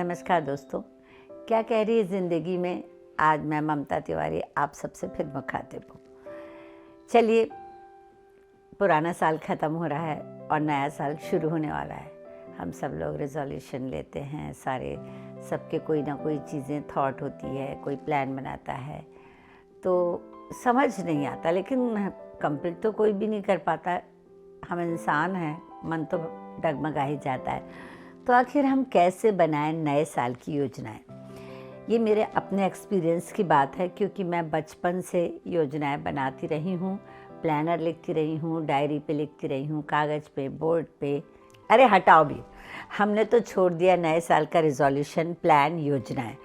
नमस्कार दोस्तों, क्या कह रही है ज़िंदगी में। आज मैं ममता तिवारी आप सबसे फिर मुखातिब हूँ। चलिए, पुराना साल ख़त्म हो रहा है और नया साल शुरू होने वाला है। हम सब लोग रेजोल्यूशन लेते हैं, सबके कोई ना कोई चीज़ें थॉट होती है, कोई प्लान बनाता है, तो समझ नहीं आता, लेकिन कंप्लीट तो कोई भी नहीं कर पाता। हम इंसान हैं, मन तो डगमगा ही जाता है। तो आखिर हम कैसे बनाएं नए साल की योजनाएं। ये मेरे अपने एक्सपीरियंस की बात है, क्योंकि मैं बचपन से योजनाएं बनाती रही हूँ, प्लानर लिखती रही हूँ, डायरी पे लिखती रही हूँ, कागज़ पे, बोर्ड पे। अरे हटाओ भी, हमने तो छोड़ दिया नए साल का रिजोल्यूशन, प्लान, योजनाएं।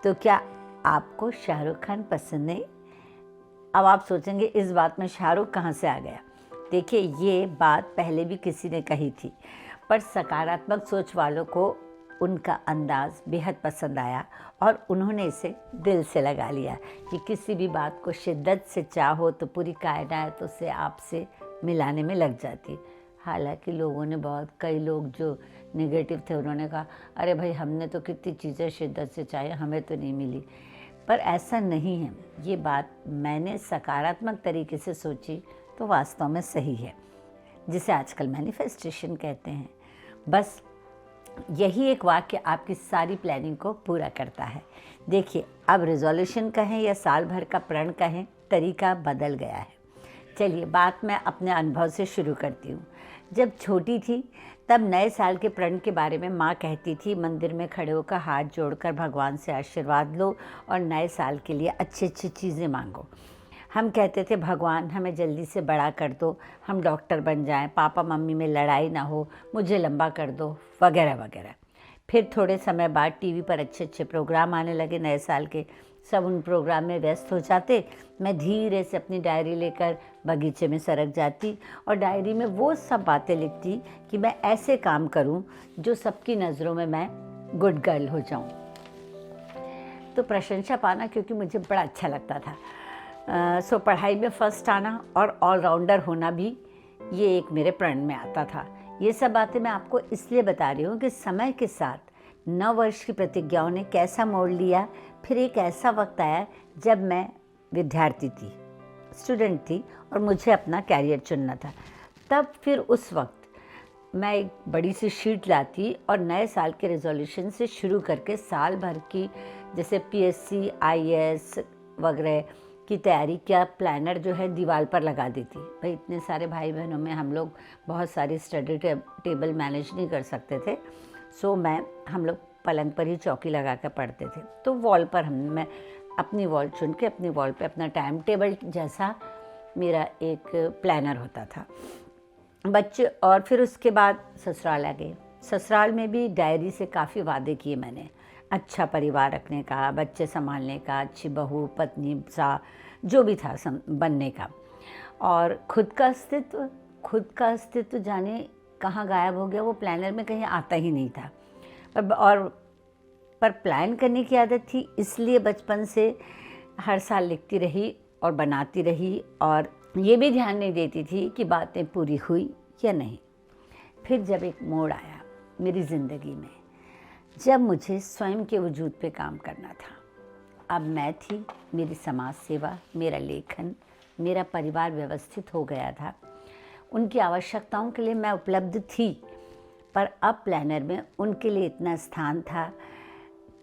तो क्या आपको शाहरुख खान पसंद नहीं? अब आप सोचेंगे इस बात में शाहरुख कहाँ से आ गया। देखिए, ये बात पहले भी किसी ने कही थी, पर सकारात्मक सोच वालों को उनका अंदाज़ बेहद पसंद आया और उन्होंने इसे दिल से लगा लिया कि किसी भी बात को शिद्दत से चाहो तो पूरी कायनात उसे आपसे मिलाने में लग जाती। हालांकि लोगों ने कई लोग जो नेगेटिव थे, उन्होंने कहा अरे भाई, हमने तो कितनी चीज़ें शिद्दत से चाहे, हमें तो नहीं मिली। पर ऐसा नहीं है। ये बात मैंने सकारात्मक तरीके से सोची तो वास्तव में सही है, जिसे आजकल मैनिफेस्टेशन कहते हैं। बस यही एक वाक्य आपकी सारी प्लानिंग को पूरा करता है। देखिए, अब रिजोल्यूशन कहें या साल भर का प्रण कहें, तरीका बदल गया है। चलिए, बात मैं अपने अनुभव से शुरू करती हूँ। जब छोटी थी तब नए साल के प्रण के बारे में माँ कहती थी, मंदिर में खड़े होकर हाथ जोड़कर भगवान से आशीर्वाद लो और नए साल के लिए अच्छी अच्छी चीज़ें मांगो। हम कहते थे, भगवान हमें जल्दी से बड़ा कर दो, हम डॉक्टर बन जाएं, पापा मम्मी में लड़ाई ना हो, मुझे लंबा कर दो, वगैरह वगैरह। फिर थोड़े समय बाद टीवी पर अच्छे अच्छे प्रोग्राम आने लगे नए साल के। सब उन प्रोग्राम में व्यस्त हो जाते। मैं धीरे से अपनी डायरी लेकर बगीचे में सरक जाती और डायरी में वो सब बातें लिखती कि मैं ऐसे काम करूं जो सबकी नज़रों में मैं गुड गर्ल हो जाऊं। तो प्रशंसा पाना क्योंकि मुझे बड़ा अच्छा लगता था। सो पढ़ाई में फ़र्स्ट आना और ऑलराउंडर होना भी ये एक मेरे प्रण में आता था। ये सब बातें मैं आपको इसलिए बता रही हूँ कि समय के साथ नव वर्ष की प्रतिज्ञाओं ने कैसा मोड़ लिया। फिर एक ऐसा वक्त आया जब मैं विद्यार्थी थी, स्टूडेंट थी और मुझे अपना कैरियर चुनना था। तब फिर उस वक्त मैं एक बड़ी सी शीट लाती और नए साल के रेजोल्यूशन से शुरू करके साल भर की, जैसे पीएससी, आईएएस वगैरह की तैयारी का प्लानर जो है दीवार पर लगा देती। भाई, इतने सारे भाई बहनों में हम लोग बहुत सारी स्टडी टेबल मैनेज नहीं कर सकते थे। सो हम लोग पलंग पर ही चौकी लगा कर पढ़ते थे। तो वॉल पर मैं अपनी वॉल चुन के अपनी वॉल पे अपना टाइम टेबल जैसा मेरा एक प्लानर होता था बच्चे। और फिर उसके बाद ससुराल आ गए। ससुराल में भी डायरी से काफ़ी वादे किए मैंने, अच्छा परिवार रखने का, बच्चे संभालने का, अच्छी बहू, पत्नी सा जो भी था बनने का। और खुद का अस्तित्व जाने कहाँ गायब हो गया, वो प्लानर में कहीं आता ही नहीं था। पर प्लान करने की आदत थी, इसलिए बचपन से हर साल लिखती रही और बनाती रही और ये भी ध्यान नहीं देती थी कि बातें पूरी हुई या नहीं। फिर जब एक मोड़ आया मेरी ज़िंदगी में, जब मुझे स्वयं के वजूद पे काम करना था। अब मैं थी, मेरी समाज सेवा, मेरा लेखन, मेरा परिवार व्यवस्थित हो गया था। उनकी आवश्यकताओं के लिए मैं उपलब्ध थी, पर अब प्लानर में उनके लिए इतना स्थान था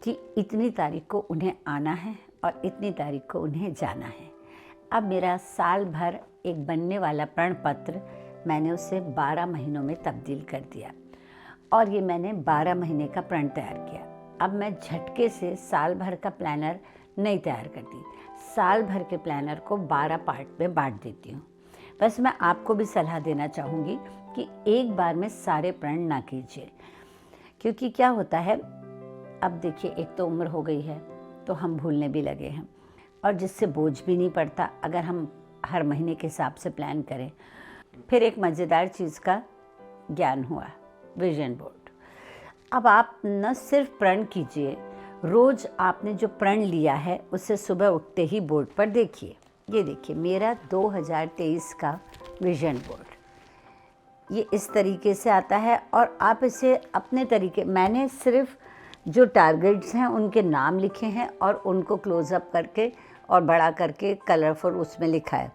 कि इतनी तारीख को उन्हें आना है और इतनी तारीख को उन्हें जाना है। अब मेरा साल भर एक बनने वाला प्रण पत्र, मैंने उसे 12 महीनों में तब्दील कर दिया और ये मैंने 12 महीने का प्रण तैयार किया। अब मैं झटके से साल भर का प्लानर नहीं तैयार करती, साल भर के प्लानर को 12 पार्ट में बांट देती हूँ। बस मैं आपको भी सलाह देना चाहूँगी कि एक बार में सारे प्रण ना कीजिए, क्योंकि क्या होता है, अब देखिए, एक तो उम्र हो गई है तो हम भूलने भी लगे हैं और जिससे बोझ भी नहीं पड़ता अगर हम हर महीने के हिसाब से प्लान करें। फिर एक मज़ेदार चीज़ का ज्ञान हुआ, विजन बोर्ड। अब आप न सिर्फ प्रण कीजिए, रोज़ आपने जो प्रण लिया है उसे सुबह उठते ही बोर्ड पर देखिए। ये देखिए, मेरा 2023 का विजन बोर्ड ये इस तरीके से आता है और आप इसे अपने तरीके, मैंने सिर्फ जो टारगेट्स हैं उनके नाम लिखे हैं और उनको क्लोज़अप करके और बड़ा करके कलरफुल उसमें लिखा है।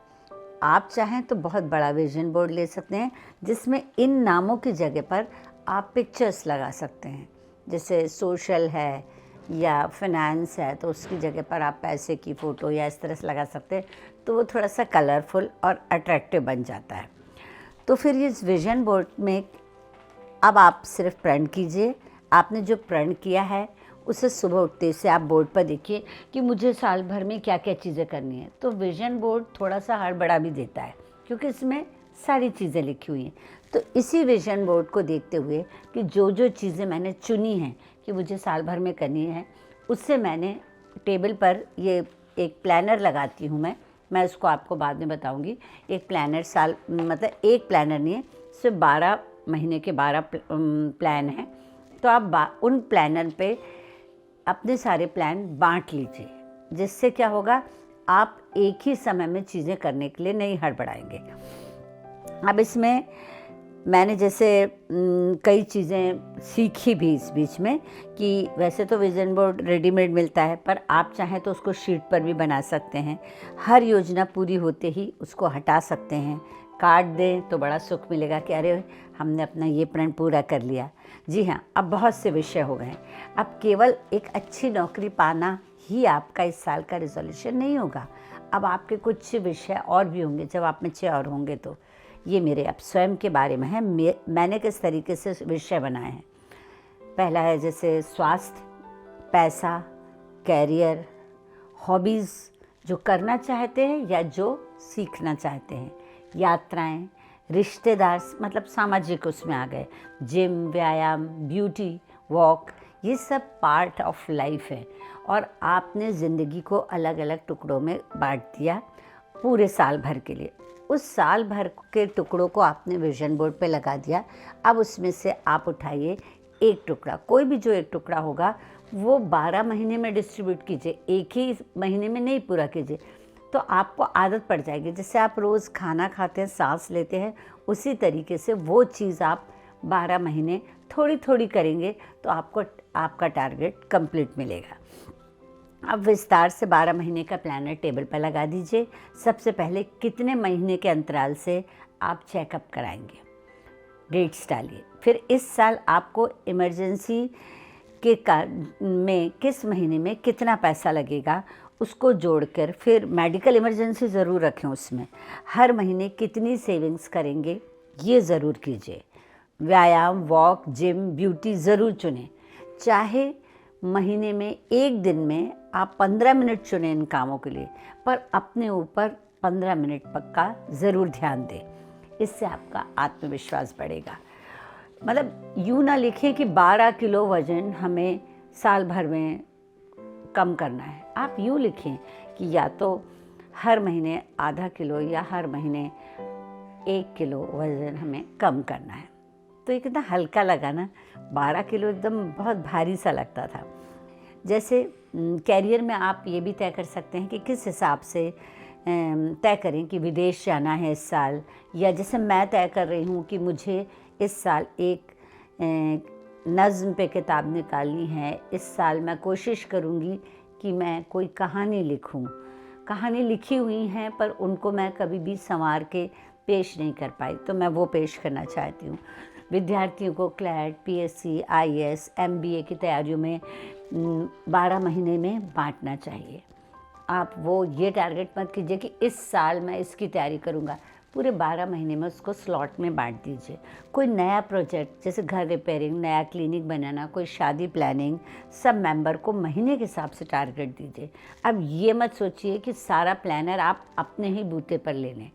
आप चाहें तो बहुत बड़ा विजन बोर्ड ले सकते हैं जिसमें इन नामों की जगह पर आप पिक्चर्स लगा सकते हैं। जैसे सोशल है या फाइनेंस है तो उसकी जगह पर आप पैसे की फ़ोटो या इस तरह से लगा सकते हैं, तो वो थोड़ा सा कलरफुल और अट्रैक्टिव बन जाता है। तो फिर इस विजन बोर्ड में अब आप सिर्फ प्रिंट कीजिए। आपने जो प्रिंट किया है उसे सुबह उठते से आप बोर्ड पर देखिए कि मुझे साल भर में क्या क्या चीज़ें करनी है। तो विजन बोर्ड थोड़ा सा हड़बड़ा भी देता है क्योंकि इसमें सारी चीज़ें लिखी हुई हैं। तो इसी विजन बोर्ड को देखते हुए कि जो जो चीज़ें मैंने चुनी हैं कि मुझे साल भर में करनी है, उससे मैंने टेबल पर ये एक प्लानर लगाती हूँ। मैं उसको आपको बाद में बताऊँगी। एक प्लानर मतलब एक प्लानर नहीं है, सिर्फ 12 महीने के 12 प्लान हैं। तो आप उन प्लानर पे अपने सारे प्लान बांट लीजिए, जिससे क्या होगा, आप एक ही समय में चीज़ें करने के लिए नहीं हड़बड़ाएंगे। अब इसमें मैंने जैसे कई चीज़ें सीखी भी इस बीच में कि वैसे तो विजन बोर्ड रेडीमेड मिलता है, पर आप चाहें तो उसको शीट पर भी बना सकते हैं। हर योजना पूरी होते ही उसको हटा सकते हैं। काट दें तो बड़ा सुख मिलेगा कि अरे हमने अपना ये प्रण पूरा कर लिया। जी हाँ, अब बहुत से विषय हो गए। अब केवल एक अच्छी नौकरी पाना ही आपका इस साल का रिजोल्यूशन नहीं होगा। अब आपके कुछ विषय और भी होंगे जब आप मैच्योर होंगे। तो ये मेरे अब स्वयं के बारे में है, मैंने किस तरीके से विषय बनाए हैं। पहला है जैसे स्वास्थ्य, पैसा, कैरियर, हॉबीज़ जो करना चाहते हैं या जो सीखना चाहते हैं, यात्राएं, रिश्तेदार मतलब सामाजिक उसमें आ गए, जिम, व्यायाम, ब्यूटी, वॉक, ये सब पार्ट ऑफ लाइफ है। और आपने ज़िंदगी को अलग अलग टुकड़ों में बांट दिया पूरे साल भर के लिए। उस साल भर के टुकड़ों को आपने विजन बोर्ड पे लगा दिया। अब उसमें से आप उठाइए एक टुकड़ा, कोई भी जो एक टुकड़ा होगा वो 12 महीने में डिस्ट्रीब्यूट कीजिए, एक ही महीने में नहीं पूरा कीजिए। तो आपको आदत पड़ जाएगी। जैसे आप रोज़ खाना खाते हैं, सांस लेते हैं, उसी तरीके से वो चीज़ आप 12 महीने थोड़ी थोड़ी करेंगे तो आपको आपका टारगेट कंप्लीट मिलेगा। अब विस्तार से 12 महीने का प्लानर टेबल पर लगा दीजिए। सबसे पहले कितने महीने के अंतराल से आप चेकअप कराएंगे, डेट्स डालिए। फिर इस साल आपको इमरजेंसी में किस महीने में कितना पैसा लगेगा उसको जोड़कर, फिर मेडिकल इमरजेंसी ज़रूर रखें उसमें। हर महीने कितनी सेविंग्स करेंगे ये ज़रूर कीजिए। व्यायाम, वॉक, जिम, ब्यूटी ज़रूर चुनें। चाहे महीने में एक दिन में आप 15 मिनट चुनें इन कामों के लिए, पर अपने ऊपर 15 मिनट पक्का ज़रूर ध्यान दें। इससे आपका आत्मविश्वास बढ़ेगा। मतलब यूँ ना लिखें कि 12 किलो वज़न हमें साल भर में कम करना है। आप यूँ लिखें कि या तो हर महीने आधा किलो या हर महीने 1 किलो वज़न हमें कम करना है। तो ये कितना हल्का लगा ना, 12 किलो एकदम बहुत भारी सा लगता था। जैसे कैरियर में आप ये भी तय कर सकते हैं कि किस हिसाब से तय करें कि विदेश जाना है इस साल, या जैसे मैं तय कर रही हूँ कि मुझे इस साल एक नज़्म पे किताब निकालनी है। इस साल मैं कोशिश करूँगी कि मैं कोई कहानी लिखूँ। कहानी लिखी हुई हैं पर उनको मैं कभी भी संवार के पेश नहीं कर पाई, तो मैं वो पेश करना चाहती हूँ। विद्यार्थियों को क्लैट, पीएससी, आईएएस, एमबीए की तैयारियों में 12 महीने में बांटना चाहिए। आप वो ये टारगेट मत कीजिए कि इस साल मैं इसकी तैयारी करूँगा, पूरे 12 महीने में उसको स्लॉट में बांट दीजिए। कोई नया प्रोजेक्ट जैसे घर रिपेयरिंग, नया क्लिनिक बनाना, कोई शादी प्लानिंग, सब मेंबर को महीने के हिसाब से टारगेट दीजिए। अब ये मत सोचिए कि सारा प्लानर आप अपने ही बूते पर ले लें।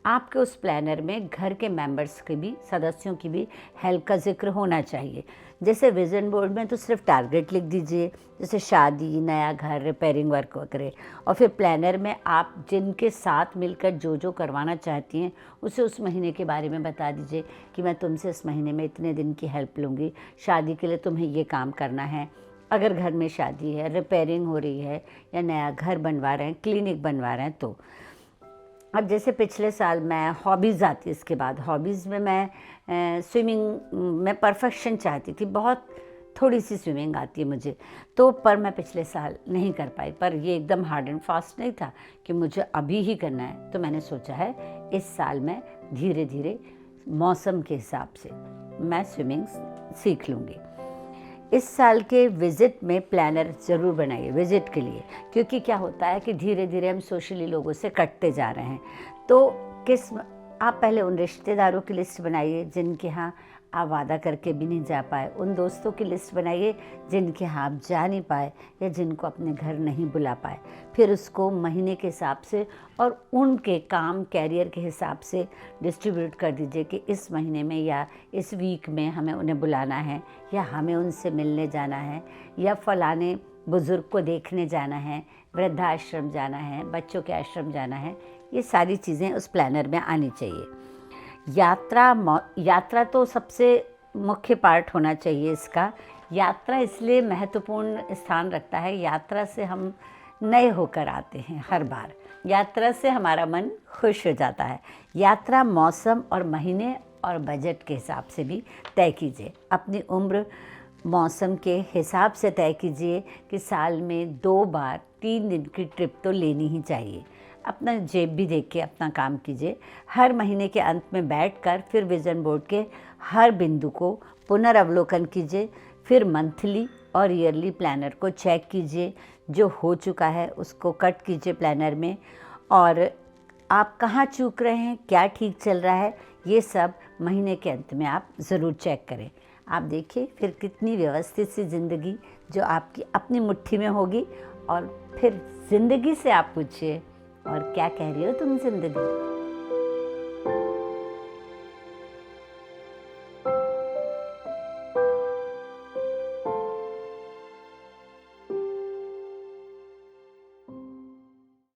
आपके उस प्लानर में घर के मेंबर्स के भी, सदस्यों की भी हेल्प का जिक्र होना चाहिए। जैसे विजन बोर्ड में तो सिर्फ टारगेट लिख दीजिए, जैसे शादी, नया घर, रिपेयरिंग वर्क वगैरह, और फिर प्लानर में आप जिनके साथ मिलकर जो जो करवाना चाहती हैं उसे उस महीने के बारे में बता दीजिए कि मैं तुमसे इस महीने में इतने दिन की हेल्प लूँगी, शादी के लिए तुम्हें ये काम करना है। अगर घर में शादी है, रिपेयरिंग हो रही है, या नया घर बनवा रहे हैं, क्लिनिक बनवा रहे हैं। तो अब जैसे पिछले साल मैं हॉबीज़ आती, इसके बाद हॉबीज़ में मैं स्विमिंग में परफेक्शन चाहती थी, बहुत थोड़ी सी स्विमिंग आती है मुझे, तो पर मैं पिछले साल नहीं कर पाई। पर ये एकदम हार्ड एंड फास्ट नहीं था कि मुझे अभी ही करना है, तो मैंने सोचा है इस साल मैं धीरे धीरे मौसम के हिसाब से मैं स्विमिंग सीख लूँगी। इस साल के विज़िट में प्लानर ज़रूर बनाइए विज़िट के लिए, क्योंकि क्या होता है कि धीरे धीरे हम सोशली लोगों से कटते जा रहे हैं। तो आप पहले उन रिश्तेदारों की लिस्ट बनाइए जिनके यहाँ आप वादा करके भी नहीं जा पाए, उन दोस्तों की लिस्ट बनाइए जिनके यहाँ आप जा नहीं पाए या जिनको अपने घर नहीं बुला पाए। फिर उसको महीने के हिसाब से और उनके काम कैरियर के हिसाब से डिस्ट्रीब्यूट कर दीजिए कि इस महीने में या इस वीक में हमें उन्हें बुलाना है, या हमें उनसे मिलने जाना है, या फलाने बुज़ुर्ग को देखने जाना है, वृद्धाश्रम जाना है, बच्चों के आश्रम जाना है। ये सारी चीज़ें उस प्लानर में आनी चाहिए। यात्रा तो सबसे मुख्य पार्ट होना चाहिए इसका। यात्रा इसलिए महत्वपूर्ण स्थान रखता है, यात्रा से हम नए होकर आते हैं हर बार, यात्रा से हमारा मन खुश हो जाता है। यात्रा मौसम और महीने और बजट के हिसाब से भी तय कीजिए। अपनी उम्र मौसम के हिसाब से तय कीजिए कि साल में 2 बार 3 दिन की ट्रिप तो लेनी ही चाहिए। अपना जेब भी देख के अपना काम कीजिए। हर महीने के अंत में बैठकर फिर विज़न बोर्ड के हर बिंदु को पुनर्अवलोकन कीजिए। फिर मंथली और ईयरली प्लानर को चेक कीजिए, जो हो चुका है उसको कट कीजिए प्लानर में, और आप कहाँ चूक रहे हैं, क्या ठीक चल रहा है, ये सब महीने के अंत में आप ज़रूर चेक करें। आप देखिए फिर कितनी व्यवस्थित सी ज़िंदगी जो आपकी अपनी मुट्ठी में होगी। और फिर ज़िंदगी से आप पूछिए, और क्या कह रही हो तुम ज़िंदगी।